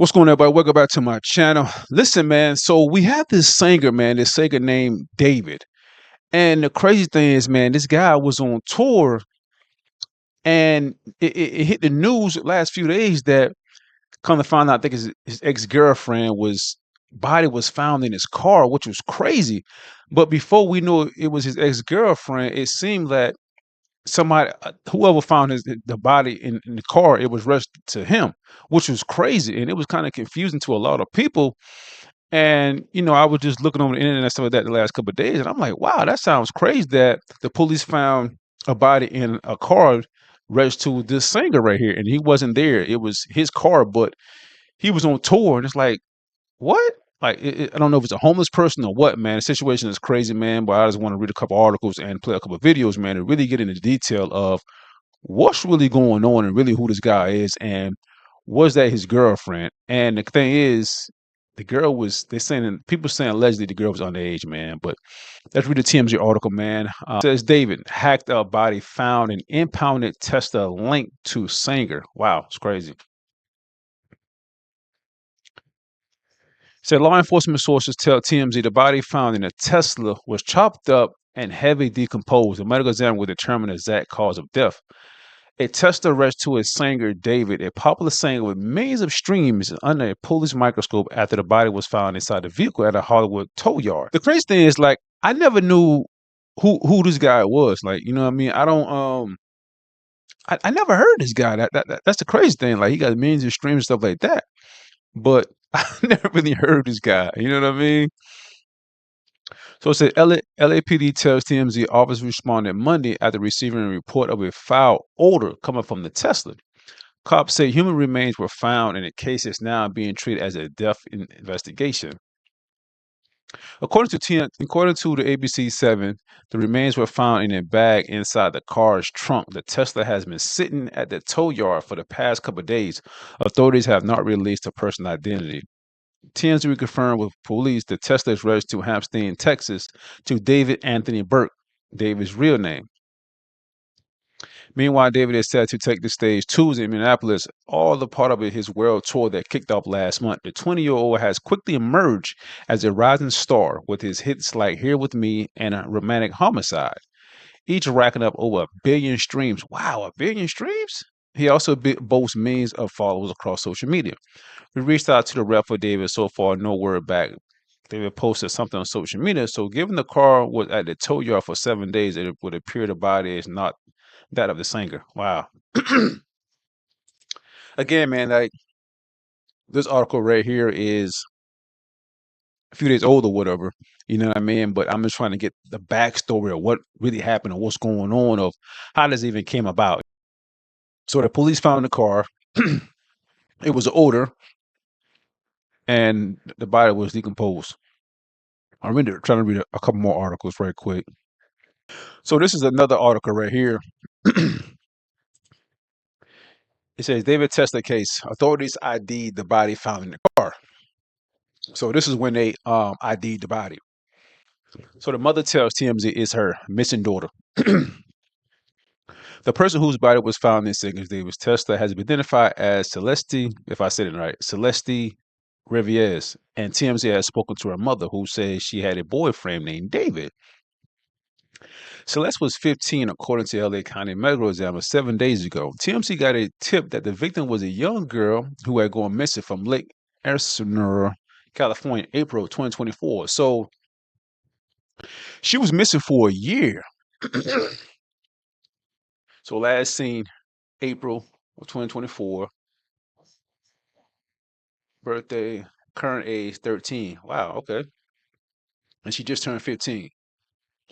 What's going on, everybody? Welcome back to my channel. Listen, man, so we have this singer, man, this singer named David. And the crazy thing is, man, this guy was on tour and it hit the news the last few days that come to find out, I think his ex-girlfriend was body was found in his car, which was crazy. But before we knew it was his ex-girlfriend, it seemed that somebody, whoever found the body in the car, it was rushed to him, which was crazy. And it was kind of confusing to a lot of people. And I was just looking on the internet and stuff like that the last couple of days, and I'm like, wow, that sounds crazy that the police found a body in a car registered to this singer right here, and he wasn't there. It was his car, but he was on tour, and it's like, what? Like, I don't know if it's a homeless person or what, man. The situation is crazy, man. But I just want to read a couple articles and play a couple of videos, man, and really get into detail of what's really going on and really who this guy is, and was that his girlfriend? And the thing is, the girl was, they're saying, people saying allegedly the girl was underage, man. But let's read the TMZ article, man. Says David, hacked up body found in impounded Tesla linked to singer. Wow, it's crazy. Said law enforcement sources tell TMZ the body found in a Tesla was chopped up and heavily decomposed. A medical examiner will determine the exact cause of death. A Tesla registered to his singer David, a popular singer with millions of streams, under a police microscope after the body was found inside the vehicle at a Hollywood tow yard. The crazy thing is, like, I never knew who this guy was. Like, you know what I mean? I don't I never heard this guy. That's the crazy thing. Like, he got millions of streams and stuff like that. But I never really heard this guy. You know what I mean? So it said LAPD tells TMZ officers responded Monday after receiving a report of a foul odor coming from the Tesla. Cops say human remains were found and the case is now being treated as a death investigation. According to the ABC7, the remains were found in a bag inside the car's trunk. The Tesla has been sitting at the tow yard for the past couple of days. Authorities have not released a person's identity. TMZ confirmed with police the Tesla is registered to Hampstead, Texas, to David Anthony Burke, David's real name. Meanwhile, David is set to take the stage Tuesday in Minneapolis, all the part of his world tour that kicked off last month. The 20-year-old has quickly emerged as a rising star with his hits like Here With Me and Romantic Homicide, each racking up over 1 billion streams. Wow, 1 billion streams? He also boasts millions of followers across social media. We reached out to the rep for David. So far, no word back. David posted something on social media. So, given the car was at the tow yard for 7 days, it would appear the body is not that of the singer. Wow. Again, man, like, this article right here is a few days old or whatever. You know what I mean? But I'm just trying to get the backstory of what really happened and what's going on, of how this even came about. So the police found the car. It was an odor, and the body was decomposed. I'm trying to read a couple more articles right quick. So this is another article right here. It says David Tesla case. Authorities ID'd the body found in the car. So this is when they ID'd the body. So the mother tells TMZ it's her missing daughter. The person whose body was found in singer's David Tesla has been identified as Celeste, if I said it right, Celeste Rivas. And TMZ has spoken to her mother, who says she had a boyfriend named David. Celeste was 15, according to LA County Medical Examiner 7 days ago. TMZ got a tip that the victim was a young girl who had gone missing from Lake Elsinore, California, April 2024. So she was missing for a year. So last seen April of 2024. Birthday, current age 13. Wow, okay. And she just turned 15.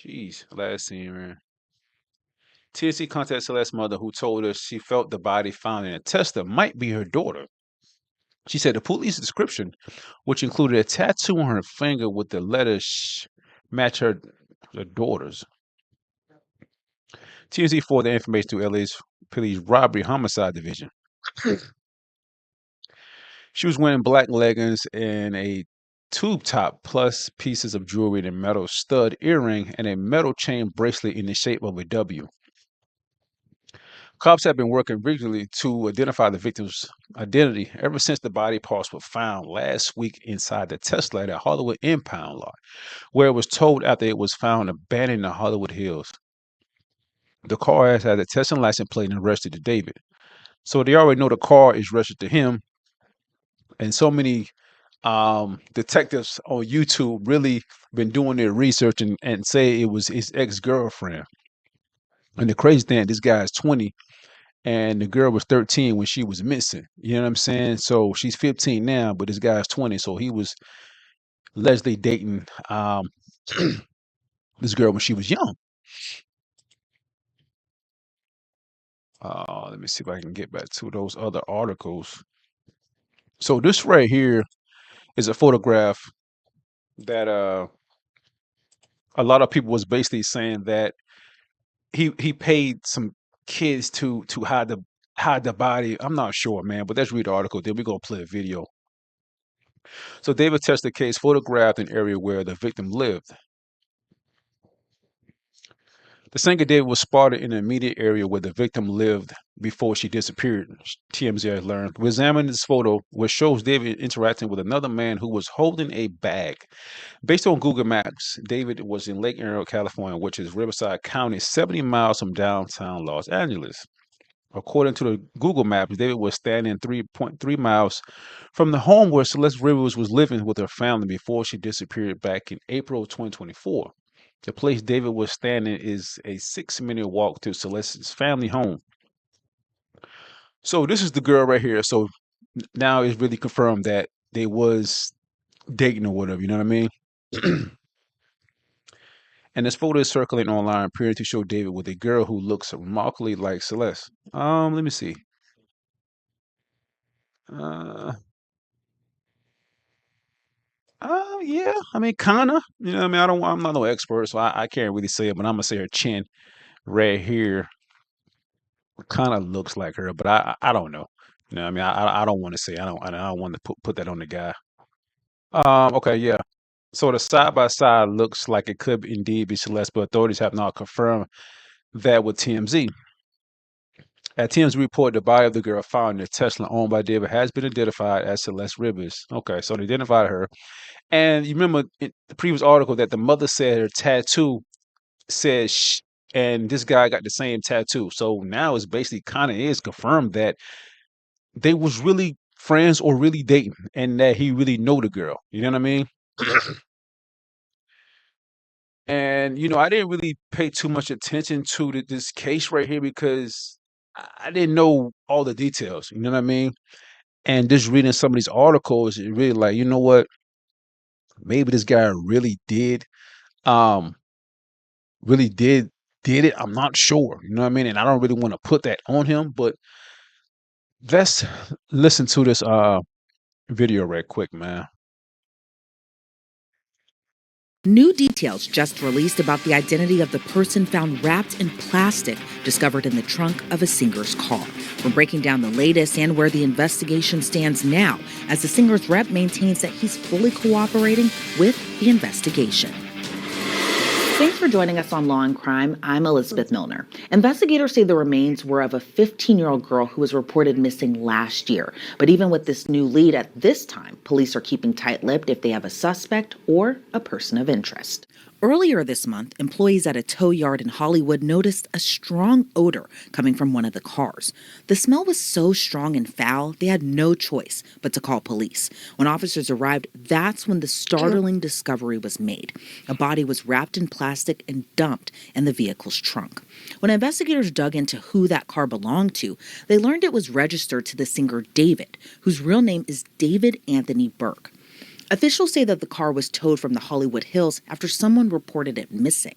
Jeez, last seen, man. TMZ contacted Celeste's mother, who told us she felt the body found in a Tesla might be her daughter. She said the police description, which included a tattoo on her finger with the letters, match her daughter's. TMZ forwarded the information to LA's police robbery homicide division. She was wearing black leggings and a tube top, plus pieces of jewelry and a metal stud earring and a metal chain bracelet in the shape of a W. Cops have been working vigorously to identify the victim's identity ever since the body parts were found last week inside the Tesla at Hollywood impound lot, where it was towed after it was found abandoned in the Hollywood Hills. The car has had a Tesla license plate and registered to David. So they already know the car is registered to him. And so many detectives on YouTube really been doing their research and say it was his ex-girlfriend. And the crazy thing, this guy is 20 and the girl was 13 when she was missing. You know what I'm saying? So she's 15 now, but this guy's 20. So he was allegedly dating this girl when she was young. Let me see if I can get back to those other articles. So this right here is a photograph that a lot of people was basically saying that he paid some kids to hide the body. I'm not sure, man, but let's read the article. Then we're gonna play a video. So David Tester case photographed an area where the victim lived. The singer David was spotted in the immediate area where the victim lived before she disappeared, TMZ has learned. We examined this photo, which shows David interacting with another man who was holding a bag. Based on Google Maps, David was in Lake Erie, California, which is Riverside County, 70 miles from downtown Los Angeles. According to the Google Maps, David was standing 3.3 miles from the home where Celeste Rivas was living with her family before she disappeared back in April 2024. The place David was standing is a 6-minute walk to Celeste's family home. So this is the girl right here. So now it's really confirmed that they was dating or whatever. You know what I mean? And this photo is circulating online, appearing to show David with a girl who looks remarkably like Celeste. Let me see. Uh, yeah. I mean, kinda. You know what I mean? I'm not no expert, so I can't really say it, but I'm gonna say her chin right here kind of looks like her, but I don't know. You know, what I mean, I don't want to say I don't want to put that on the guy. Okay, yeah. So the side by side looks like it could indeed be Celeste, but authorities have not confirmed that with TMZ. At TMZ report, the body of the girl found in a Tesla owned by David has been identified as Celeste Rivas. Okay, so they identified her. And you remember in the previous article that the mother said her tattoo said and this guy got the same tattoo. So now it's basically kind of is confirmed that they was really friends or really dating and that he really know the girl. You know what I mean? And I didn't really pay too much attention to this case right here because I didn't know all the details. You know what I mean? And just reading some of these articles, it really like, you know what? Maybe this guy um really did it. I'm not sure. You know what I mean? And I don't really want to put that on him, but let's listen to this video right quick, man. New details just released about the identity of the person found wrapped in plastic discovered in the trunk of a singer's car. We're breaking down the latest and where the investigation stands now, as the singer's rep maintains that he's fully cooperating with the investigation. Thanks for joining us on Law and Crime. I'm Elizabeth Milner. Investigators say the remains were of a 15-year-old girl who was reported missing last year. But even with this new lead at this time, police are keeping tight-lipped if they have a suspect or a person of interest. Earlier this month, employees at a tow yard in Hollywood noticed a strong odor coming from one of the cars. The smell was so strong and foul, they had no choice but to call police. When officers arrived, that's when the startling discovery was made. A body was wrapped in plastic and dumped in the vehicle's trunk. When investigators dug into who that car belonged to, they learned it was registered to the singer David, whose real name is David Anthony Burke. Officials say that the car was towed from the Hollywood Hills after someone reported it missing.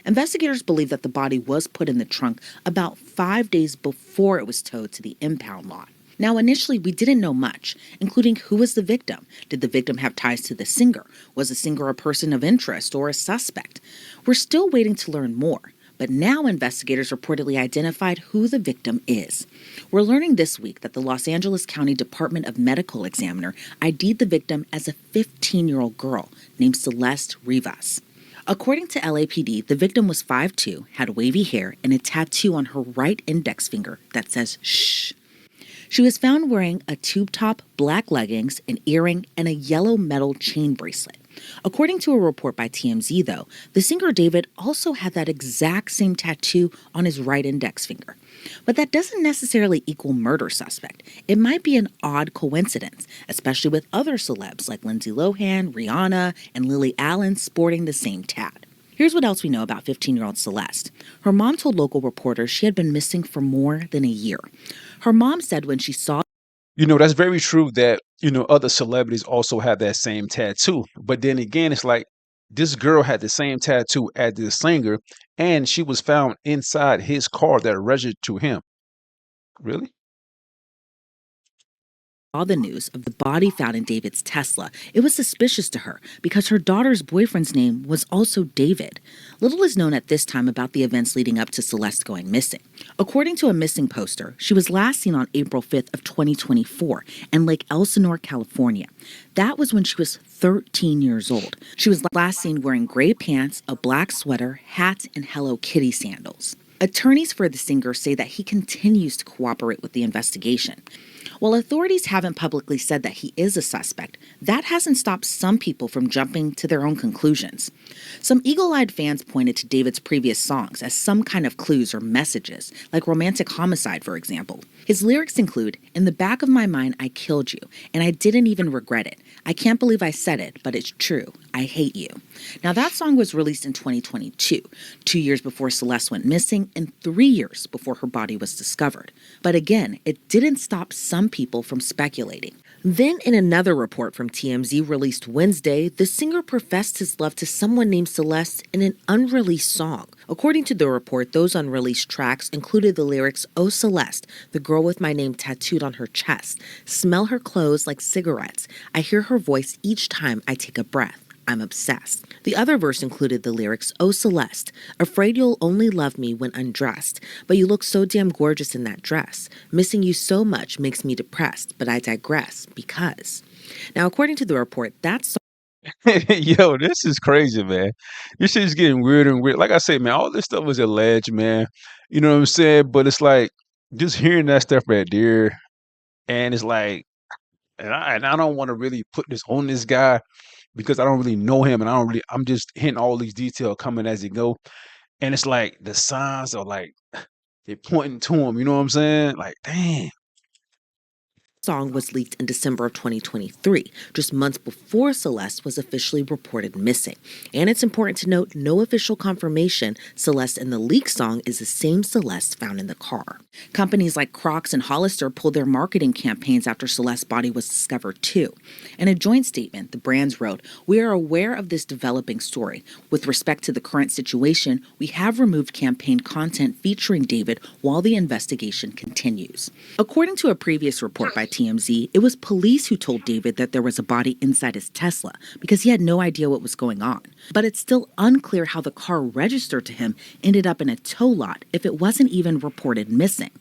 Investigators believe that the body was put in the trunk about 5 days before it was towed to the impound lot. Now, initially, we didn't know much, including who was the victim. Did the victim have ties to the singer? Was the singer a person of interest or a suspect? We're still waiting to learn more. But now investigators reportedly identified who the victim is. We're learning this week that the Los Angeles County Department of Medical Examiner ID'd the victim as a 15-year-old girl named Celeste Rivas. According to LAPD, the victim was 5'2", had wavy hair, and a tattoo on her right index finger that says shh. She was found wearing a tube top, black leggings, an earring, and a yellow metal chain bracelet. According to a report by TMZ, though, the singer David also had that exact same tattoo on his right index finger. But that doesn't necessarily equal murder suspect. It might be an odd coincidence, especially with other celebs like Lindsay Lohan, Rihanna, and Lily Allen sporting the same tat. Here's what else we know about 15-year-old Celeste. Her mom told local reporters she had been missing for more than a year. Her mom said when she saw That's very true that, other celebrities also have that same tattoo. But then again, it's like this girl had the same tattoo as the singer, and she was found inside his car that registered to him. Really? the news of the body found in David's Tesla, it was suspicious to her because her daughter's boyfriend's name was also David. Little is known at this time about the events leading up to Celeste going missing. According to a missing poster, she was last seen on April 5th of 2024 in Lake Elsinore, California. That was when she was 13 years old. She was last seen wearing gray pants, a black sweater, hat, and Hello Kitty sandals. Attorneys for the singer say that he continues to cooperate with the investigation. While authorities haven't publicly said that he is a suspect, that hasn't stopped some people from jumping to their own conclusions. Some eagle-eyed fans pointed to David's previous songs as some kind of clues or messages, like Romantic Homicide, for example. His lyrics include, "In the back of my mind, I killed you, and I didn't even regret it. I can't believe I said it, but it's true. I hate you." Now, that song was released in 2022, 2 years before Celeste went missing and 3 years before her body was discovered. But again, it didn't stop some people from speculating. Then, in another report from TMZ released Wednesday, the singer professed his love to someone named Celeste in an unreleased song. According to the report, those unreleased tracks included the lyrics, "Oh Celeste, the girl with my name tattooed on her chest. Smell her clothes like cigarettes. I hear her voice each time I take a breath. I'm obsessed." The other verse included the lyrics, "Oh Celeste, afraid you'll only love me when undressed, but you look so damn gorgeous in that dress. Missing you so much makes me depressed, but I digress because." Now, according to the report, that song Yo, this is crazy, man. This shit is getting weirder and weird. Like I say, man, all this stuff is alleged, man. You know what I'm saying? But it's like just hearing that stuff right there, and it's like, and I don't want to really put this on this guy because I don't really know him, and I'm just hitting all these details coming as he go, and it's like the signs are like they're pointing to him. You know what I'm saying? Like, damn. song was leaked in December of 2023, just months before Celeste was officially reported missing. And it's important to note, no official confirmation Celeste in the leaked song is the same Celeste found in the car. Companies like Crocs and Hollister pulled their marketing campaigns after Celeste's body was discovered too. In a joint statement, the brands wrote, "We are aware of this developing story. With respect to the current situation, we have removed campaign content featuring David while the investigation continues." According to a previous report by TMZ, it was police who told David that there was a body inside his Tesla because he had no idea what was going on. But it's still unclear how the car registered to him ended up in a tow lot if it wasn't even reported missing.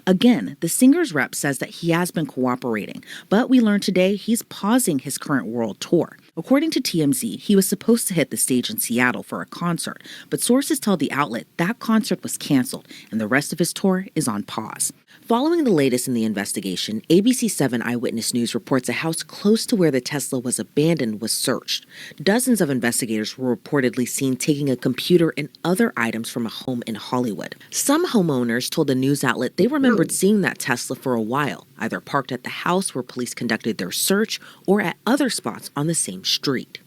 Again, the singer's rep says that he has been cooperating, but we learned today he's pausing his current world tour. According to TMZ, he was supposed to hit the stage in Seattle for a concert, but sources tell the outlet that concert was canceled and the rest of his tour is on pause. Following the latest in the investigation, ABC 7 Eyewitness News reports a house close to where the Tesla was abandoned was searched. Dozens of investigators were reportedly seen taking a computer and other items from a home in Hollywood. Some homeowners told a news outlet they remembered seeing that Tesla for a while, either parked at the house where police conducted their search or at other spots on the same street.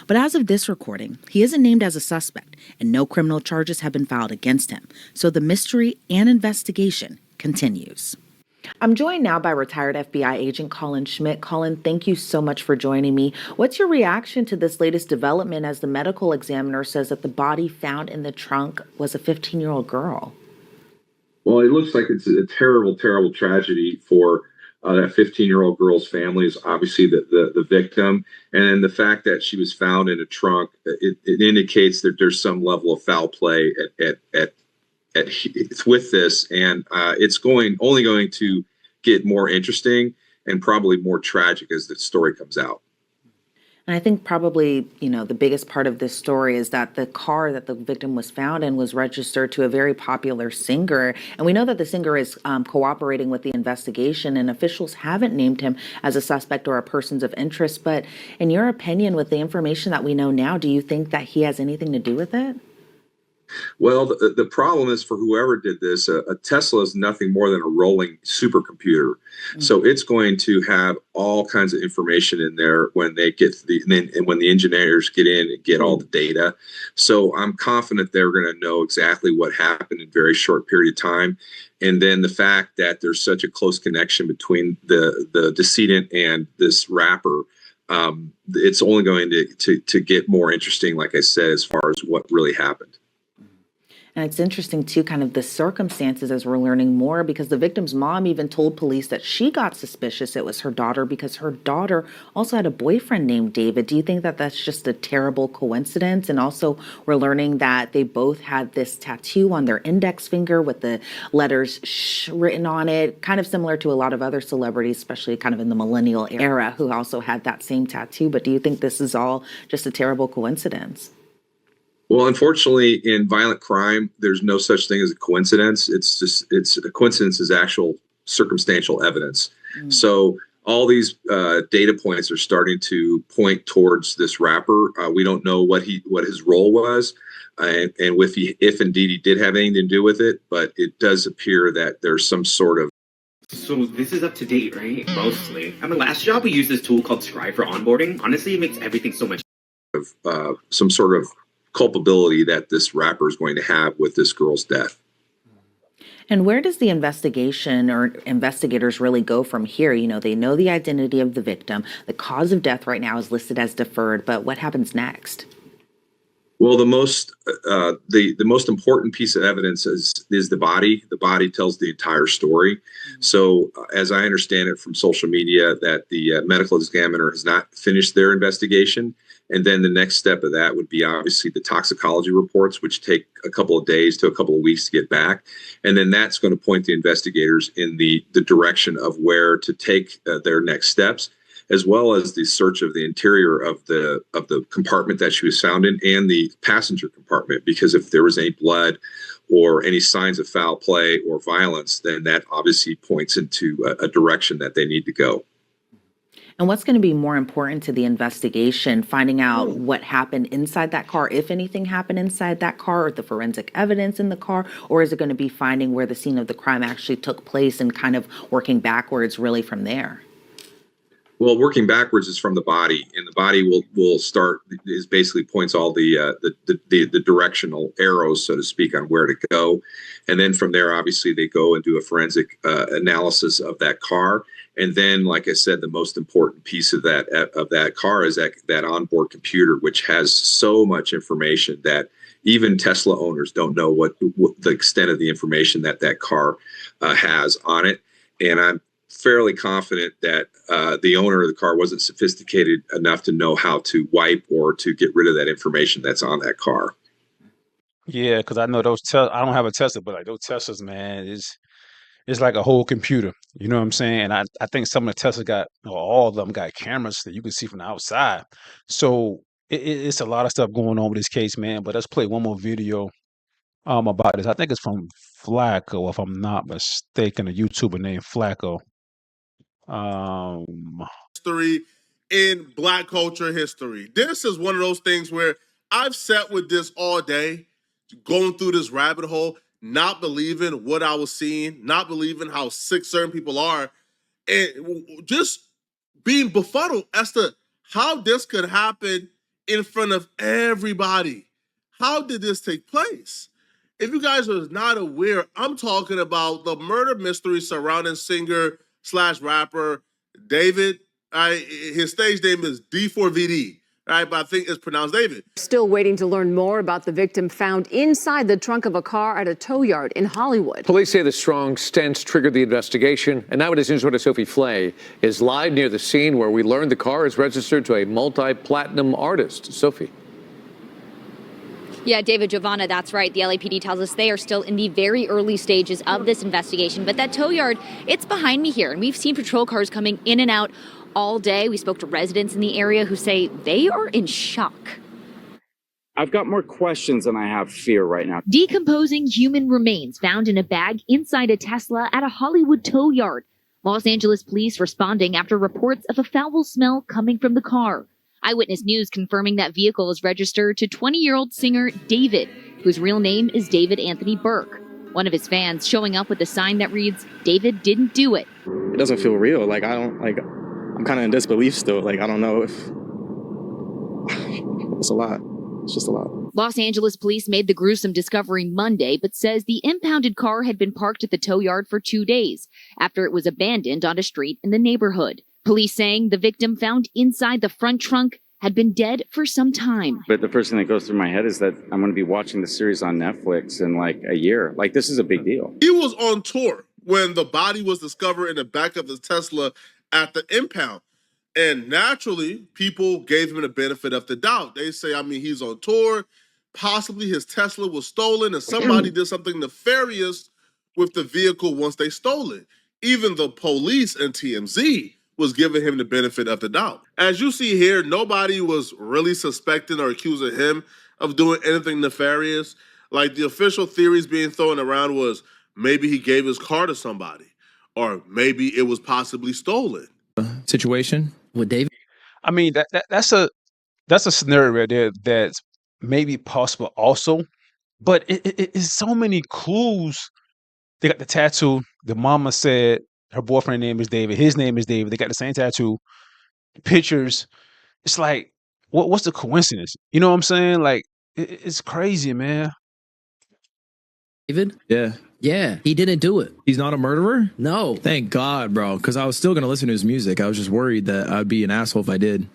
But as of this recording, he isn't named as a suspect, and no criminal charges have been filed against him, so the mystery and investigation continues. I'm joined now by retired FBI agent Colin Schmidt. Colin, thank you so much for joining me. What's your reaction to this latest development as the medical examiner says that the body found in the trunk was a 15-year-old girl? Well, it looks like it's a terrible, terrible tragedy for that 15-year-old girl's family. Is obviously the victim, and then the fact that she was found in a trunk, it indicates that there's some level of foul play at with this, and it's only going to get more interesting and probably more tragic as the story comes out. And I think probably, the biggest part of this story is that the car that the victim was found in was registered to a very popular singer. And we know that the singer is cooperating with the investigation, and officials haven't named him as a suspect or a person of interest. But in your opinion, with the information that we know now, do you think that he has anything to do with it? Well, the problem is for whoever did this, a Tesla is nothing more than a rolling supercomputer. So it's going to have all kinds of information in there when they get to and when the engineers get in and get all the data. So I'm confident they're going to know exactly what happened in a very short period of time. And then the fact that there's such a close connection between the decedent and this rapper, it's only going to get more interesting, like I said, as far as what really happened. And it's interesting, too, kind of the circumstances as we're learning more, because the victim's mom even told police that she got suspicious it was her daughter because her daughter also had a boyfriend named David. Do you think that that's just a terrible coincidence? And also, we're learning that they both had this tattoo on their index finger with the letters "sh" written on it, kind of similar to a lot of other celebrities, especially kind of in the millennial era, who also had that same tattoo. But do you think this is all just a terrible coincidence? Well, unfortunately, in violent crime, there's no such thing as a coincidence. It's a coincidence is actual circumstantial evidence. So all these data points are starting to point towards this rapper. We don't know what his role was, and if indeed he did have anything to do with it, but it does appear that there's some sort of. So this is up to date, right? Mostly. At my last job, we used this tool called Scribe for onboarding. Honestly, it makes everything so much. Some sort of culpability that this rapper is going to have with this girl's death. And where does the investigation or investigators really go from here? They know the identity of the victim. The cause of death right now is listed as deferred, but what happens next? Well, the most important piece of evidence is the body. The body tells the entire story. So, as I understand it from social media, that the medical examiner has not finished their investigation, and then the next step of that would be obviously the toxicology reports, which take a couple of days to a couple of weeks to get back, and then that's going to point the investigators in the direction of where to take their next steps, as well as the search of the interior of the compartment that she was found in and the passenger compartment, because if there was any blood or any signs of foul play or violence, then that obviously points into a direction that they need to go. And what's going to be more important to the investigation, finding out what happened inside that car, if anything happened inside that car, or the forensic evidence in the car, or is it going to be finding where the scene of the crime actually took place and kind of working backwards really from there? Well, working backwards is from the body, and the body will start is basically points all the directional arrows, so to speak, on where to go, and then from there, obviously, they go and do a forensic analysis of that car, and then, like I said, the most important piece of that car is that onboard computer, which has so much information that even Tesla owners don't know what the extent of the information that car has on it, and I'm fairly confident that the owner of the car wasn't sophisticated enough to know how to wipe or to get rid of that information that's on that car. Yeah, because I know I don't have a Tesla, but like those Teslas, man, it's like a whole computer. You know what I'm saying? And I think some of the Teslas or all of them got cameras that you can see from the outside. So it's a lot of stuff going on with this case, man. But let's play one more video about this. I think it's from Flacco, if I'm not mistaken, a YouTuber named Flacco. History in Black culture history. This is one of those things where I've sat with this all day, going through this rabbit hole, not believing what I was seeing, not believing how sick certain people are, and just being befuddled as to how this could happen in front of everybody. How did this take place? If you guys are not aware, I'm talking about the murder mystery surrounding singer/rapper David. His stage name is D4vd, right? But I think it's pronounced David. Still waiting to learn more about the victim found inside the trunk of a car at a tow yard in Hollywood. Police say the strong stench triggered the investigation, and now it is news reporter Sophie Flay is live near the scene where we learned the car is registered to a multi-platinum artist. Sophie. Yeah, David, Giovanna, that's right. The LAPD tells us they are still in the very early stages of this investigation. But that tow yard, it's behind me here. And we've seen patrol cars coming in and out all day. We spoke to residents in the area who say they are in shock. I've got more questions than I have fear right now. Decomposing human remains found in a bag inside a Tesla at a Hollywood tow yard. Los Angeles police responding after reports of a foul smell coming from the car. Eyewitness News confirming that vehicle is registered to 20-year-old singer David, whose real name is David Anthony Burke. One of his fans showing up with a sign that reads, "David didn't do it." It doesn't feel real. Like, I'm kind of in disbelief still. Like, I don't know if it's a lot. It's just a lot. Los Angeles police made the gruesome discovery Monday, but says the impounded car had been parked at the tow yard for 2 days after it was abandoned on a street in the neighborhood. Police saying the victim found inside the front trunk had been dead for some time. But the first thing that goes through my head is that I'm going to be watching the series on Netflix in like a year. Like, this is a big deal. He was on tour when the body was discovered in the back of the Tesla at the impound. And naturally, people gave him the benefit of the doubt. They say, he's on tour. Possibly his Tesla was stolen and somebody did something nefarious with the vehicle once they stole it. Even the police and TMZ was giving him the benefit of the doubt. As you see here, nobody was really suspecting or accusing him of doing anything nefarious. Like, the official theories being thrown around was maybe he gave his car to somebody, or maybe it was possibly stolen. Situation with David. I mean, that's a scenario right there that's maybe possible also, but it's so many clues. They got the tattoo. The mama said her boyfriend's name is David. His name is David. They got the same tattoo. Pictures. It's like, what's the coincidence? You know what I'm saying? Like, it's crazy, man. David? Yeah, he didn't do it. He's not a murderer? No. Thank God, bro, because I was still going to listen to his music. I was just worried that I'd be an asshole if I did.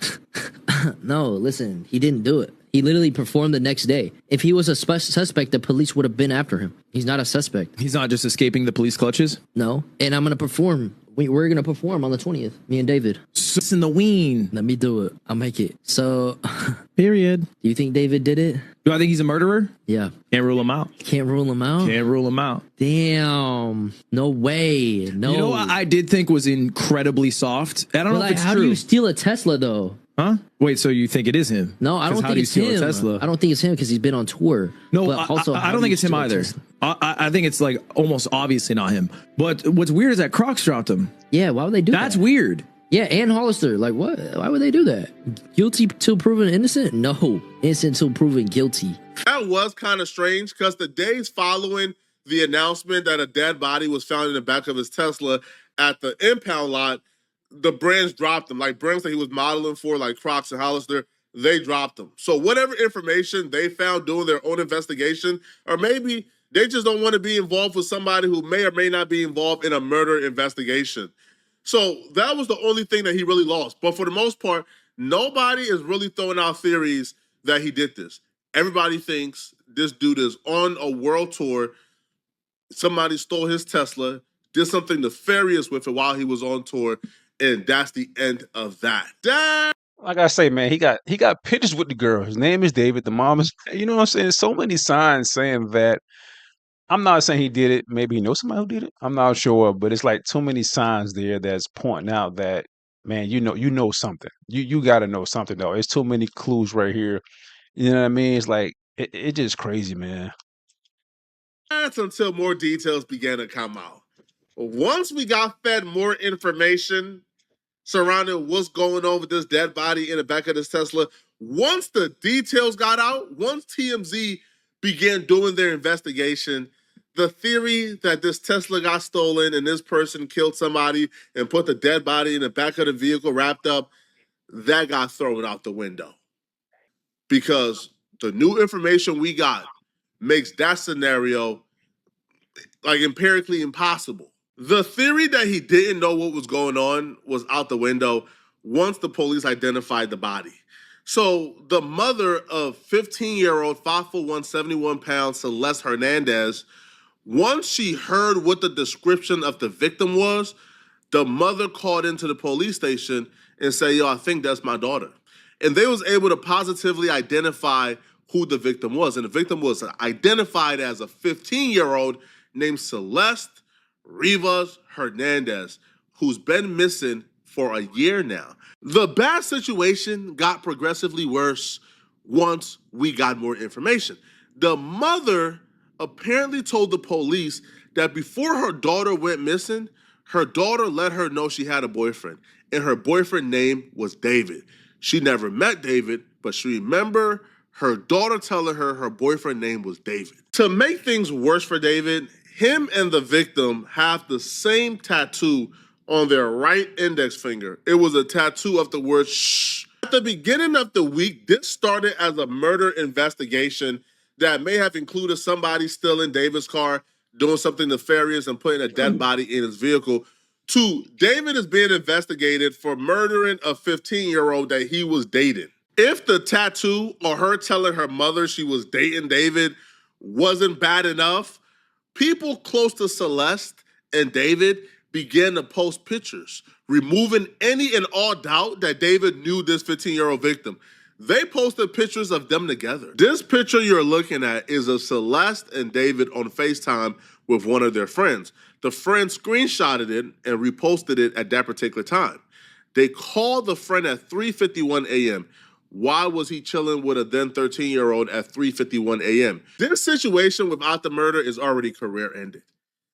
No, listen, he didn't do it. He literally performed the next day. If he was a suspect, the police would have been after him. He's not a suspect. He's not just escaping the police clutches? No. And I'm going to perform. We're going to perform on the 20th, me and David. It's in the ween. Let me do it. I'll make it. So, period. Do you think David did it? Do I think he's a murderer? Yeah. Can't rule him out. Can't rule him out? Can't rule him out. Damn. No way. No. You know what I did think was incredibly soft? I don't know if it's true. How do you steal a Tesla, though? Huh? Wait, so you think it is him? No, I don't think it's him. I don't think it's him because he's been on tour. No, but also, I don't think it's him either. I think it's like almost obviously not him. But what's weird is that Crocs dropped him. Yeah, why would they do that? That's weird. Yeah, and Hollister. Like, what? Why would they do that? Guilty till proven innocent? No. Innocent till proven guilty. That was kind of strange because the days following the announcement that a dead body was found in the back of his Tesla at the impound lot, the brands dropped them. Like, brands that he was modeling for, like Crocs and Hollister, they dropped them. So whatever information they found doing their own investigation, or maybe they just don't want to be involved with somebody who may or may not be involved in a murder investigation. So that was the only thing that he really lost. But for the most part, nobody is really throwing out theories that he did this. Everybody thinks this dude is on a world tour. Somebody stole his Tesla, did something nefarious with it while he was on tour, and that's the end of that. Like I say, man, he got pictures with the girl. His name is David. The mom is, you know what I'm saying? So many signs saying that. I'm not saying he did it. Maybe he knows somebody who did it. I'm not sure, but it's like too many signs there that's pointing out that, man, you know something. You got to know something though. It's too many clues right here. You know what I mean? It's like it's just crazy, man. That's until more details began to come out. Once we got fed more information surrounding what's going on with this dead body in the back of this Tesla, once the details got out, once TMZ began doing their investigation, the theory that this Tesla got stolen and this person killed somebody and put the dead body in the back of the vehicle wrapped up, that got thrown out the window. Because the new information we got makes that scenario like empirically impossible. The theory that he didn't know what was going on was out the window once the police identified the body. So the mother of 15-year-old, 5'1", 171-pound Celeste Hernandez, once she heard what the description of the victim was, the mother called into the police station and said, yo, I think that's my daughter. And they was able to positively identify who the victim was. And the victim was identified as a 15-year-old named Celeste Rivas Hernandez, who's been missing for a year now. The bad situation got progressively worse once we got more information. The mother apparently told the police that before her daughter went missing, her daughter let her know she had a boyfriend, and her boyfriend name was David. She never met David, but she remembered her daughter telling her her boyfriend name was David. To make things worse for David, him and the victim have the same tattoo on their right index finger. It was a tattoo of the word shh. At the beginning of the week, this started as a murder investigation that may have included somebody stealing David's car, doing something nefarious, and putting a dead body in his vehicle. To David is being investigated for murdering a 15-year-old that he was dating. If the tattoo or her telling her mother she was dating David wasn't bad enough, people close to Celeste and David began to post pictures, removing any and all doubt that David knew this 15-year-old victim. They posted pictures of them together. This picture you're looking at is of Celeste and David on FaceTime with one of their friends. The friend screenshotted it and reposted it at that particular time. They called the friend at 3:51 a.m. Why was he chilling with a then 13-year-old at 3:51 a.m.? This situation without the murder is already career ended.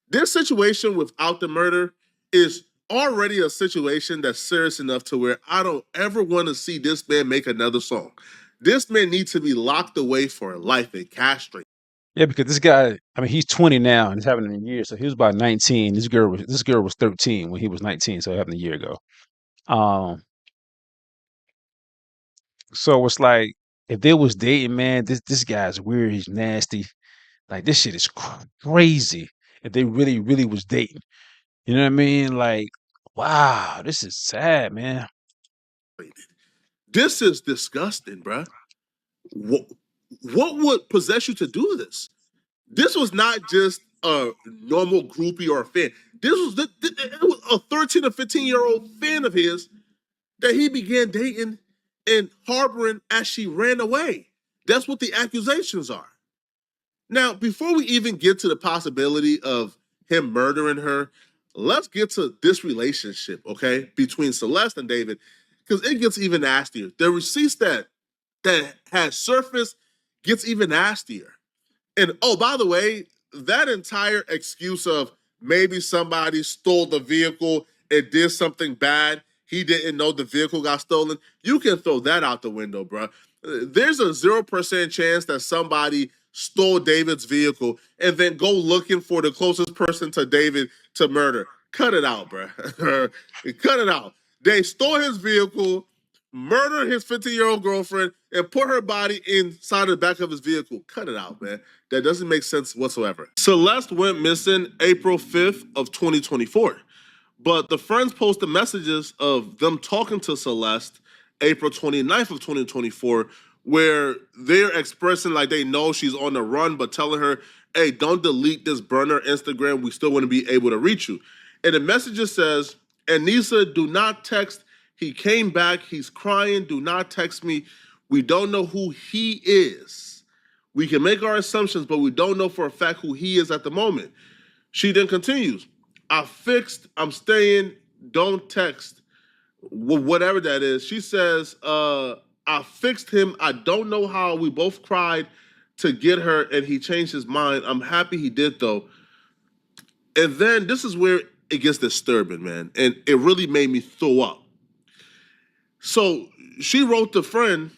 This situation without the murder is already a situation that's serious enough to where I don't ever want to see this man make another song. This man needs to be locked away for life and castrated. Yeah, because this guy, I mean, he's 20 now and he's having it in a year. So he was about 19. This girl was 13 when he was 19. So it happened a year ago. So it's like if they was dating, man, this guy's weird. He's nasty. Like this shit is crazy. If they really was dating, you know what I mean? Like, wow, this is sad, man. This is disgusting, bruh. What would possess you to do this? This was not just a normal groupie or a fan. This was it was a 13 or 15-year-old fan of his that he began dating and harboring as she ran away. That's what the accusations are. Now, before we even get to the possibility of him murdering her, let's get to this relationship, okay, between Celeste and David, because it gets even nastier. The receipts that has surfaced gets even nastier. And oh, by the way, that entire excuse of maybe somebody stole the vehicle and did something bad, he didn't know the vehicle got stolen, you can throw that out the window, bro. There's a 0% chance that somebody stole David's vehicle and then go looking for the closest person to David to murder. Cut it out, bro. Cut it out. They stole his vehicle, murdered his 15-year-old girlfriend, and put her body inside the back of his vehicle. Cut it out, man. That doesn't make sense whatsoever. Celeste went missing April 5th of 2024. But the friends posted messages of them talking to Celeste April 29th of 2024, where they're expressing like they know she's on the run, but telling her, hey, don't delete this burner Instagram. We still want to be able to reach you. And the message says, Anissa, do not text. He came back. He's crying. Do not text me. We don't know who he is. We can make our assumptions, but we don't know for a fact who he is at the moment. She then continues, I'm staying, don't text, whatever that is. She says, I fixed him. I don't know how. We both cried to get her, and he changed his mind. I'm happy he did, though. And then this is where it gets disturbing, man. And it really made me throw up. So she wrote to friend,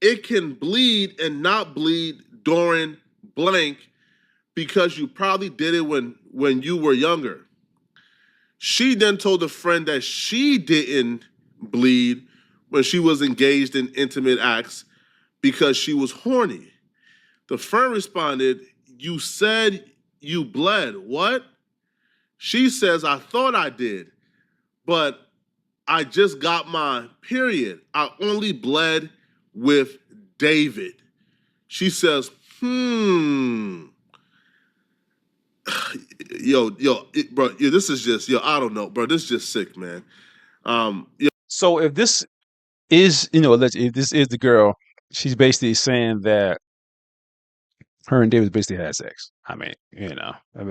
it can bleed and not bleed during blank because you probably did it when you were younger. She then told a friend that she didn't bleed when she was engaged in intimate acts because she was horny. The friend responded, you said you bled. What? She says, I thought I did, but I just got my period. I only bled with David. She says, Yo, bro, this is just, I don't know, bro. This is just sick, man. So if this is, if this is the girl, she's basically saying that her and David basically had sex. I mean,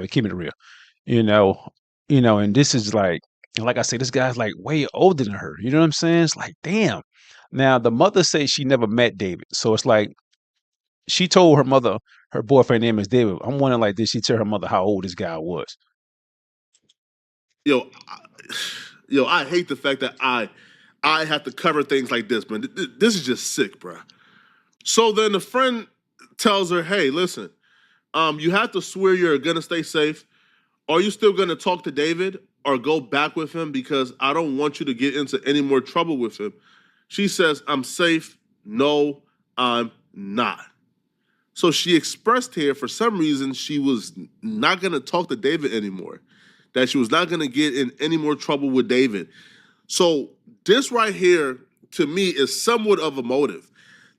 keeping it real, and this is like, And like I said, this guy's like way older than her. You know what I'm saying? It's like, damn. Now the mother says she never met David. So it's like she told her mother her boyfriend name is David. I'm wondering, like, did she tell her mother how old this guy was? I hate the fact that I have to cover things like this, man. This is just sick, bro. So then the friend tells her, "Hey, listen, you have to swear you're gonna stay safe. Are you still gonna talk to David or go back with him? Because I don't want you to get into any more trouble with him." She says, "I'm safe." "No, I'm not." So she expressed here, for some reason, she was not gonna talk to David anymore. That she was not gonna get in any more trouble with David. So this right here, to me, is somewhat of a motive.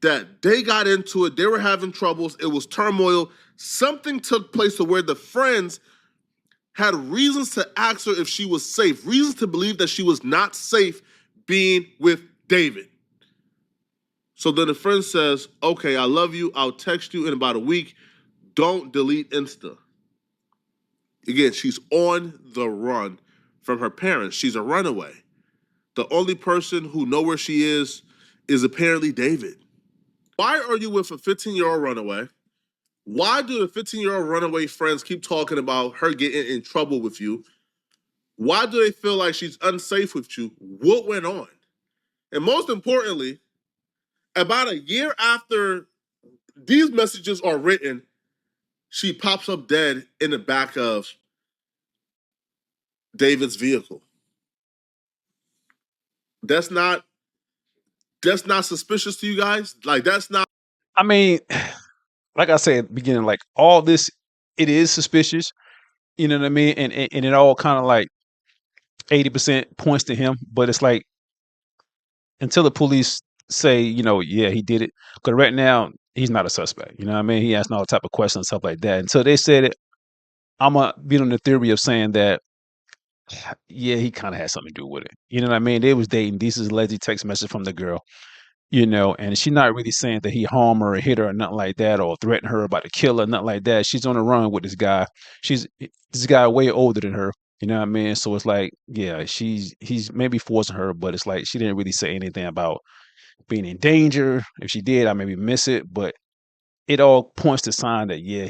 That they got into it, they were having troubles, it was turmoil. Something took place to where the friends had reasons to ask her if she was safe, reasons to believe that she was not safe being with David. So then the friend says, "Okay, I love you. I'll text you in about a week. Don't delete Insta." Again, she's on the run from her parents. She's a runaway. The only person who knows where she is apparently David. Why are you with a 15-year-old runaway? Why do the 15-year-old runaway friends keep talking about her getting in trouble with you? Why do they feel like she's unsafe with you? What went on? And most importantly, about a year after these messages are written, she pops up dead in the back of David's vehicle. That's not suspicious to you guys? Like, that's not... I mean, like I said at the beginning, like all this, it is suspicious. You know what I mean? And it all kind of like 80% points to him, but it's like until the police say, yeah, he did it. Because right now he's not a suspect. You know what I mean? He asking all type of questions and stuff like that. Until they said it, I'm gonna be on the theory of saying that, yeah, he kind of had something to do with it. You know what I mean? They was dating. This is allegedly text message from the girl. And she's not really saying that he harmed her or hit her or nothing like that, or threatened her about to kill her, nothing like that. She's on the run with this guy. This guy way older than her. You know what I mean? So it's like, yeah, he's maybe forcing her, but it's like she didn't really say anything about being in danger. If she did, I maybe miss it, but it all points to sign that I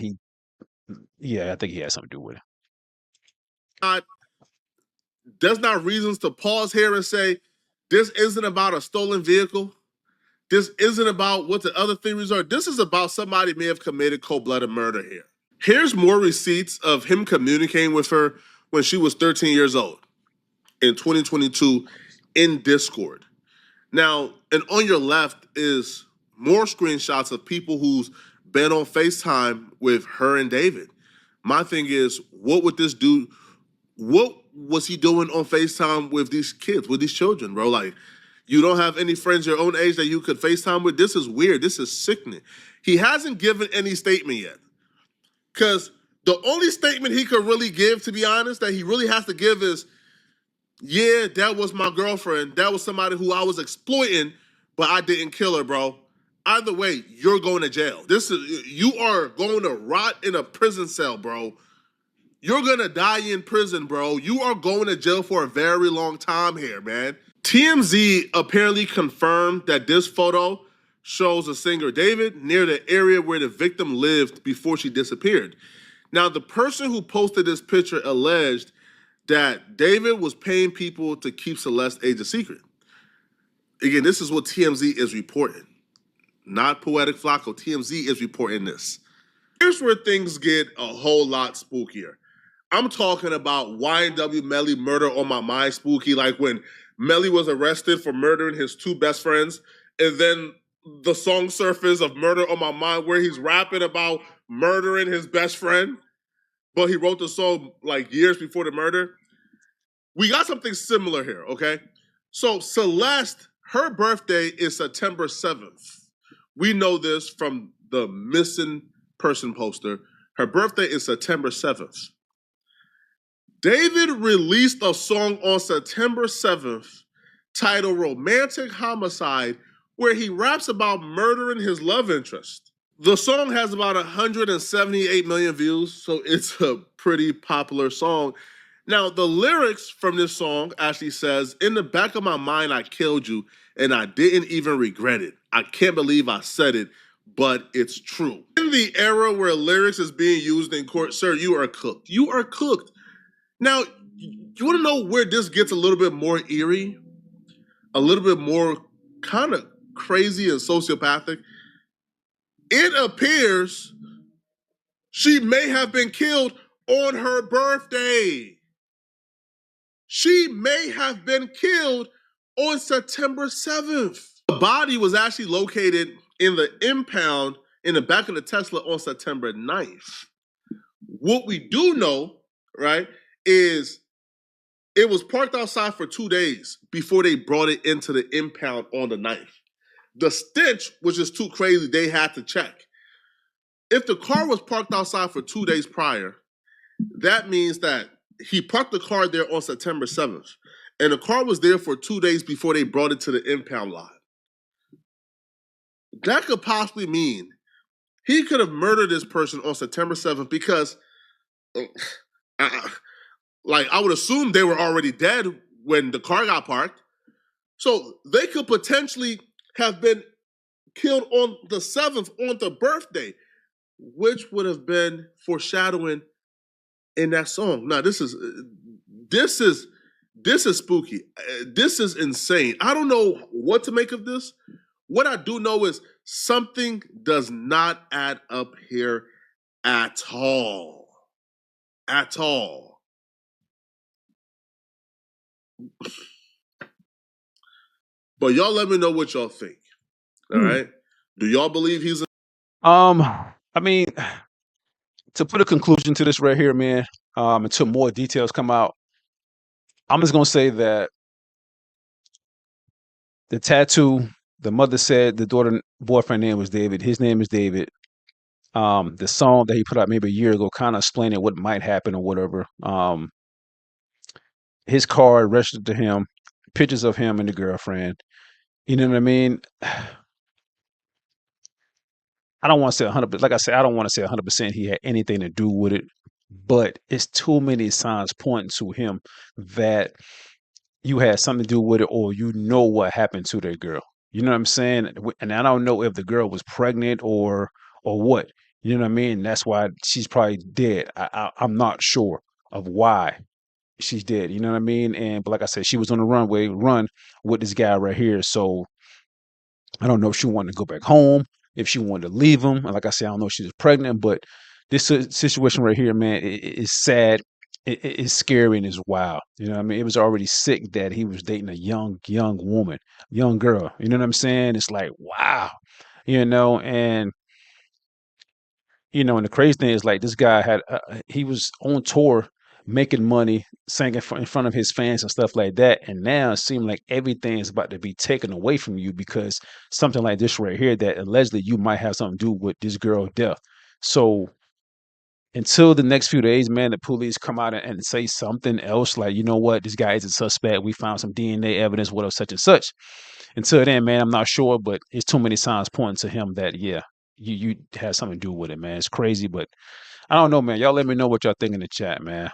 think he had something to do with it. There's not reasons to pause here and say, this isn't about a stolen vehicle. This isn't about what the other theories are. This is about somebody may have committed cold-blooded murder here. Here's more receipts of him communicating with her when she was 13 years old in 2022 in Discord. Now, and on your left is more screenshots of people who's been on FaceTime with her and David. My thing is, what would this do? What was he doing on FaceTime with these kids, with these children, bro? Like, you don't have any friends your own age that you could FaceTime with? This is weird. This is sickening. He hasn't given any statement yet. Because the only statement he could really give, to be honest, that he really has to give is, yeah, that was my girlfriend. That was somebody who I was exploiting, but I didn't kill her, bro. Either way, you're going to jail. You are going to rot in a prison cell, bro. You're going to die in prison, bro. You are going to jail for a very long time here, man. TMZ apparently confirmed that this photo shows the singer David near the area where the victim lived before she disappeared. Now, the person who posted this picture alleged that David was paying people to keep Celeste's age a secret. Again, this is what TMZ is reporting. Not Poetic Flacco. TMZ is reporting this. Here's where things get a whole lot spookier. I'm talking about YNW Melly Murder on My Mind spooky, like when Melly was arrested for murdering his two best friends, and then the song surfaced of Murder on My Mind where he's rapping about murdering his best friend, but he wrote the song like years before the murder. We got something similar here, okay? So Celeste, her birthday is September 7th. We know this from the missing person poster. Her birthday is September 7th. David released a song on September 7th titled Romantic Homicide, where he raps about murdering his love interest. The song has about 178 million views, so it's a pretty popular song. Now, the lyrics from this song actually says, "In the back of my mind, I killed you, and I didn't even regret it. I can't believe I said it, but it's true." In the era where lyrics is being used in court, sir, you are cooked. You are cooked. Now, you want to know where this gets a little bit more eerie? A little bit more kind of crazy and sociopathic? It appears she may have been killed on her birthday. She may have been killed on September 7th. The body was actually located in the impound in the back of the Tesla on September 9th. What we do know, right, is it was parked outside for 2 days before they brought it into the impound on the 9th. The stench was just too crazy, they had to check. If the car was parked outside for 2 days prior, that means that he parked the car there on September 7th, and the car was there for 2 days before they brought it to the impound lot. That could possibly mean he could have murdered this person on September 7th because, I would assume they were already dead when the car got parked. So they could potentially have been killed on the 7th, on the birthday, which would have been foreshadowing in that song. Now, this is spooky. This is insane. I don't know what to make of this. What I do know is something does not add up here at all. At all. But y'all let me know what y'all think. All right? Do y'all believe he's I mean, to put a conclusion to this right here, man, until more details come out, I'm just gonna say that the tattoo, the mother said the daughter boyfriend name was David. His name is David. The song that he put out maybe a year ago, kind of explaining what might happen or whatever. His card registered to him, pictures of him and the girlfriend. You know what I mean? I don't want to say 100%. Like I said, I don't want to say 100% he had anything to do with it, but it's too many signs pointing to him that you had something to do with it, or you know what happened to that girl. You know what I'm saying? And I don't know if the girl was pregnant or what. You know what I mean? That's why she's probably dead. I'm not sure of why she's dead. You know what I mean? But like I said, she was on the run with this guy right here. So I don't know if she wanted to go back home, if she wanted to leave him. And like I said, I don't know if she was pregnant, but this situation right here, man, is sad. It's scary and it's wild. You know what I mean? It was already sick that he was dating a young woman, young girl. You know what I'm saying? It's like, wow. And and the crazy thing is, like, this guy had he was on tour making money, singing in front of his fans and stuff like that. And now it seems like everything is about to be taken away from you because something like this right here that allegedly you might have something to do with this girl's death. So until the next few days, man, the police come out and say something else, like, you know what, this guy is a suspect. We found some DNA evidence, whatever, such and such. Until then, man, I'm not sure, but it's too many signs pointing to him that, yeah, you had something to do with it, man. It's crazy, but I don't know, man. Y'all let me know what y'all think in the chat, man.